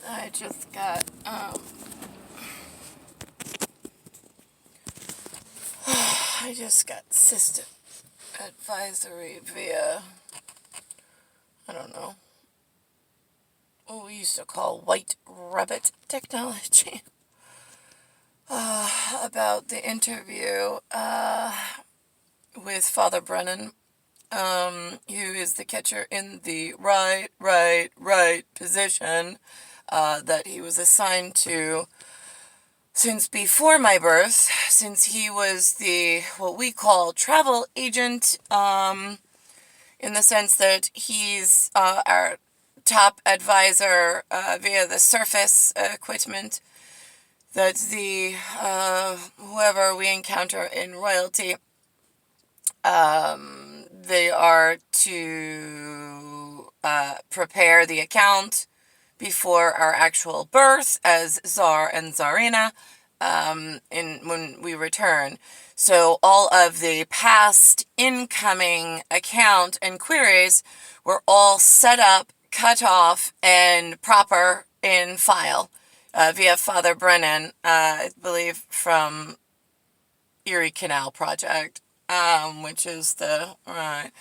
I just got, I just got system advisory via, I don't know, what we used to call white rabbit technology, about the interview, with Father Brennan, who is the catcher in the right position, that he was assigned to since before my birth, since he was the, what we call travel agent, in the sense that he's, our top advisor, via the surface equipment, that the, whoever we encounter in royalty, they are to, prepare the account before our actual birth as Tsar and Tsarina, when we return. So all of the past incoming account and queries were all set up, cut off, and proper in file, via Father Brennan, I believe from Erie Canal Project, which is the, right.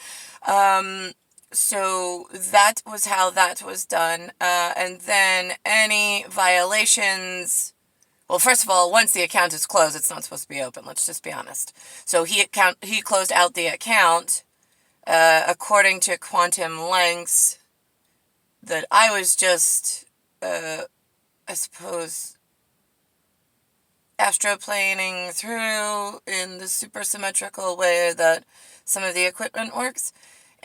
So that was how that was done. And then any violations, well, first of all, once the account is closed, it's not supposed to be open. Let's just be honest. So he closed out the account, according to quantum lengths that I was just, I suppose, astroplaning through in the supersymmetrical way that some of the equipment works.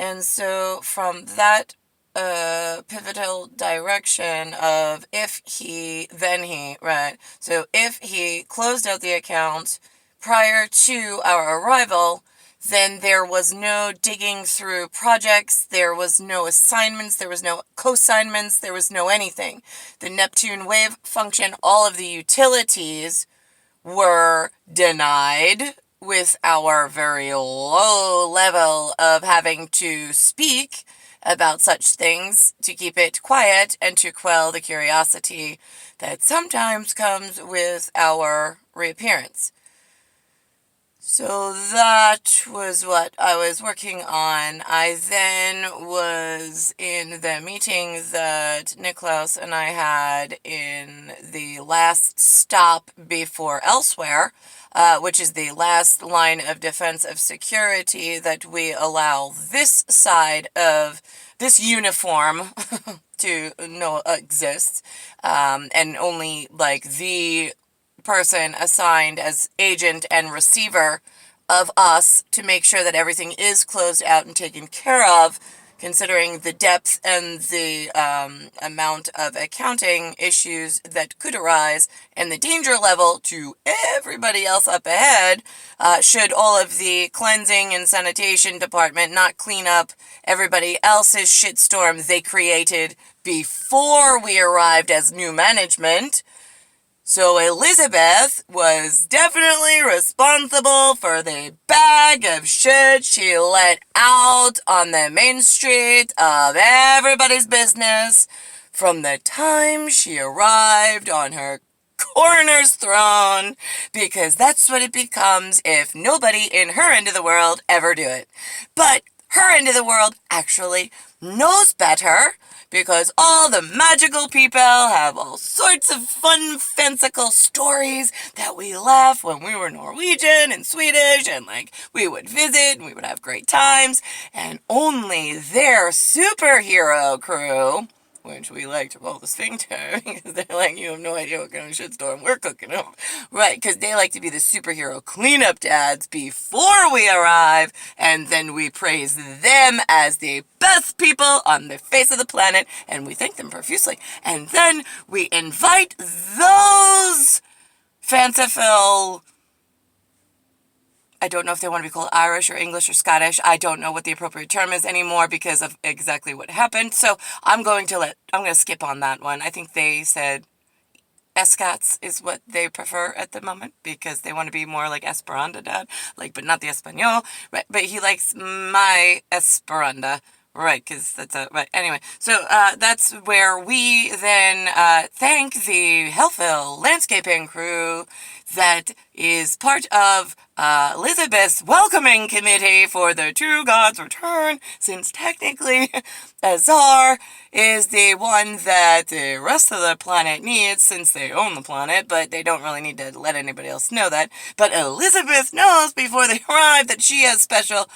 And so from that pivotal direction of if he, then he, right? So if he closed out the account prior to our arrival, then there was no digging through projects, there was no assignments, there was no co-assignments, there was no anything. The Neptune wave function, all of the utilities were denied, with our very low level of having to speak about such things to keep it quiet and to quell the curiosity that sometimes comes with our reappearance. So that was what I was working on. I then was in the meeting that Niklaus and I had in the last stop before elsewhere, which is the last line of defense of security that we allow this side of this uniform to know exists, and only like the person assigned as agent and receiver of us to make sure that everything is closed out and taken care of, considering the depth and the amount of accounting issues that could arise and the danger level to everybody else up ahead, should all of the cleansing and sanitation department not clean up everybody else's shitstorm they created before we arrived as new management. So Elizabeth was definitely responsible for the bag of shit she let out on the main street of everybody's business from the time she arrived on her coroner's throne, because that's what it becomes if nobody in her end of the world ever do it. But her end of the world actually knows better, because all the magical people have all sorts of fun, fanciful stories that we laugh when we were Norwegian and Swedish, and like we would visit and we would have great times, and only their superhero crew, which we like to call the sphincter, because they're like, you have no idea what kind of shitstorm we're cooking up. Right, because they like to be the superhero cleanup dads before we arrive, and then we praise them as the best people on the face of the planet, and we thank them profusely. And then we invite those fanciful, I don't know if they want to be called Irish or English or Scottish. I don't know what the appropriate term is anymore because of exactly what happened. So I'm going to skip on that one. I think they said Escats is what they prefer at the moment because they want to be more like Esperanza dad, like, but not the Espanol. Right? But he likes my Esperanza Right, because that's a... Right, anyway. So, that's where we then thank the Hellville landscaping crew that is part of Elizabeth's welcoming committee for the True God's return, since technically Azar is the one that the rest of the planet needs, since they own the planet, but they don't really need to let anybody else know that. But Elizabeth knows before they arrive that she has special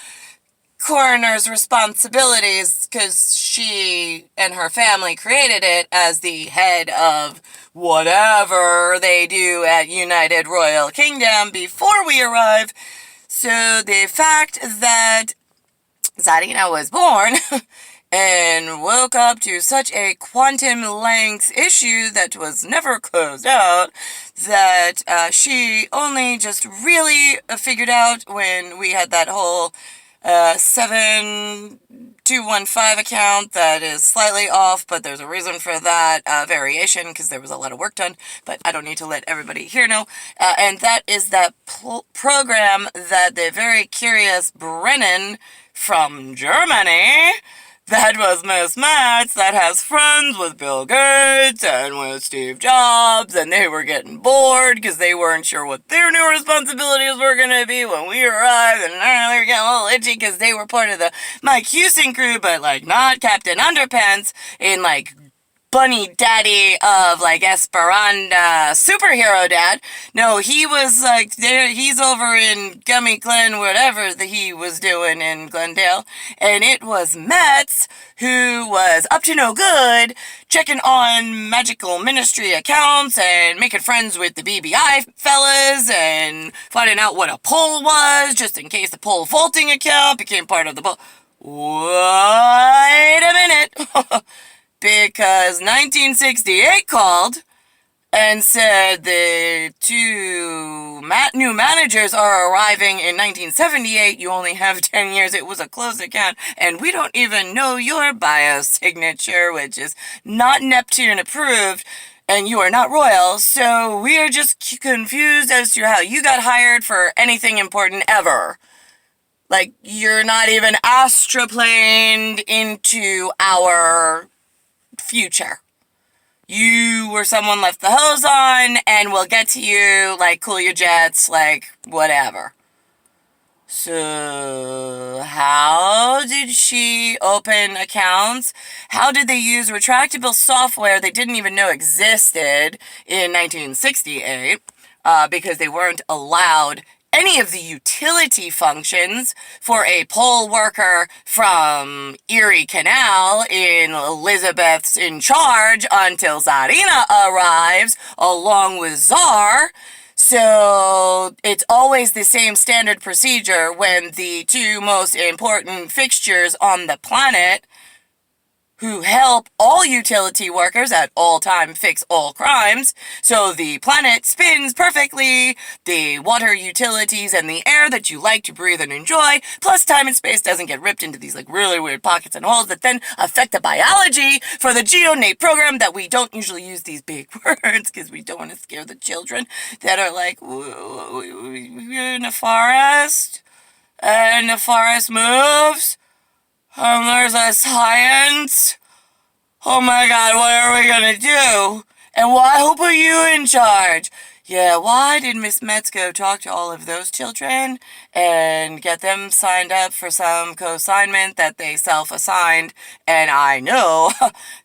coroner's responsibilities because she and her family created it as the head of whatever they do at United Royal Kingdom before we arrive. So the fact that Zarina was born and woke up to such a quantum length issue that was never closed out, that she only just really figured out when we had that whole 7215 account that is slightly off, but there's a reason for that variation because there was a lot of work done, but I don't need to let everybody here know. And that is that program that the very curious Brennan from Germany, that was Miss Metz, that has friends with Bill Gates and with Steve Jobs, and they were getting bored because they weren't sure what their new responsibilities were going to be when we arrived, and they were getting a little itchy because they were part of the Mike Houston crew, but, like, not Captain Underpants in, like, bunny daddy of, like, Esperanza superhero dad. No, he was, like, there, he's over in Gummy Glen, whatever he was doing in Glendale, and it was Metz who was up to no good, checking on magical ministry accounts and making friends with the BBI fellas and finding out what a pole was, just in case the pole vaulting account became part of the pole. Wait a minute. Because 1968 called and said the two new managers are arriving in 1978. You only have 10 years. It was a closed account. And we don't even know your biosignature, which is not Neptune approved. And you are not royal. So we are just confused as to how you got hired for anything important ever. Like, you're not even astroplaned into our future. You were someone left the hose on, and we'll get to you, like, cool your jets, like, whatever. So, how did she open accounts? How did they use retractable software they didn't even know existed in 1968? Because they weren't allowed any of the utility functions for a poll worker from Erie Canal in Elizabeth's in charge until Zarina arrives along with Czar. So it's always the same standard procedure when the two most important fixtures on the planet who help all utility workers at all time fix all crimes, so the planet spins perfectly, the water utilities and the air that you like to breathe and enjoy, plus time and space doesn't get ripped into these like really weird pockets and holes that then affect the biology for the geonate program that we don't usually use these big words because we don't want to scare the children that are like, we're in a forest, and the forest moves, there's a science. Oh my God, what are we gonna do? And who put you in charge? Yeah, why did Miss Metz go talk to all of those children and get them signed up for some co-assignment that they self-assigned? And I know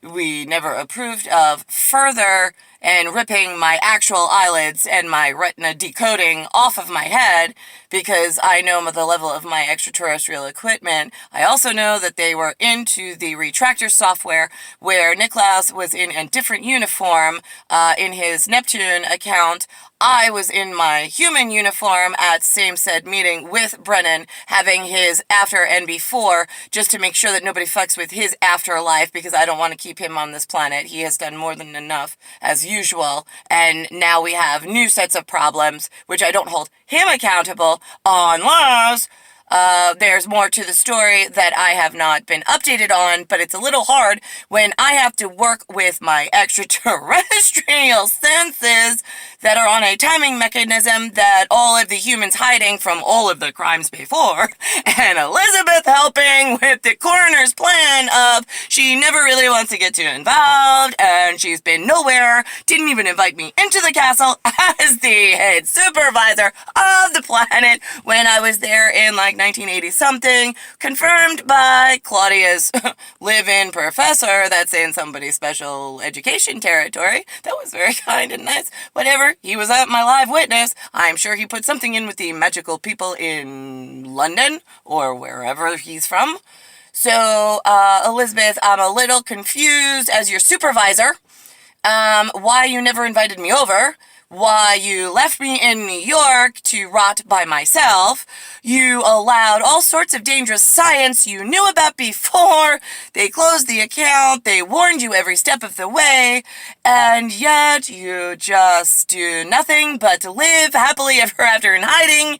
we never approved of further and ripping my actual eyelids and my retina decoding off of my head because I know the level of my extraterrestrial equipment. I also know that they were into the retractor software where Niklaus was in a different uniform in his Neptune account. I was in my human uniform at same said meeting with Brennan, having his after and before, just to make sure that nobody fucks with his afterlife, because I don't want to keep him on this planet. He has done more than enough, as usual, and now we have new sets of problems, which I don't hold him accountable, unless There's more to the story that I have not been updated on, but it's a little hard when I have to work with my extraterrestrial senses that are on a timing mechanism that all of the humans hiding from all of the crimes before, and Elizabeth helping with the coroner's plan of she never really wants to get too involved, and she's been nowhere, didn't even invite me into the castle as the head supervisor of the planet when I was there in like 1980 something, confirmed by Claudia's live-in professor that's in somebody's special education territory. That was very kind and nice. Whatever, he was at my live witness. I'm sure he put something in with the magical people in London or wherever he's from. So, Elizabeth, I'm a little confused as your supervisor. Why you never invited me over, why you left me in New York to rot by myself, you allowed all sorts of dangerous science you knew about before, they closed the account, they warned you every step of the way, and yet you just do nothing but live happily ever after in hiding,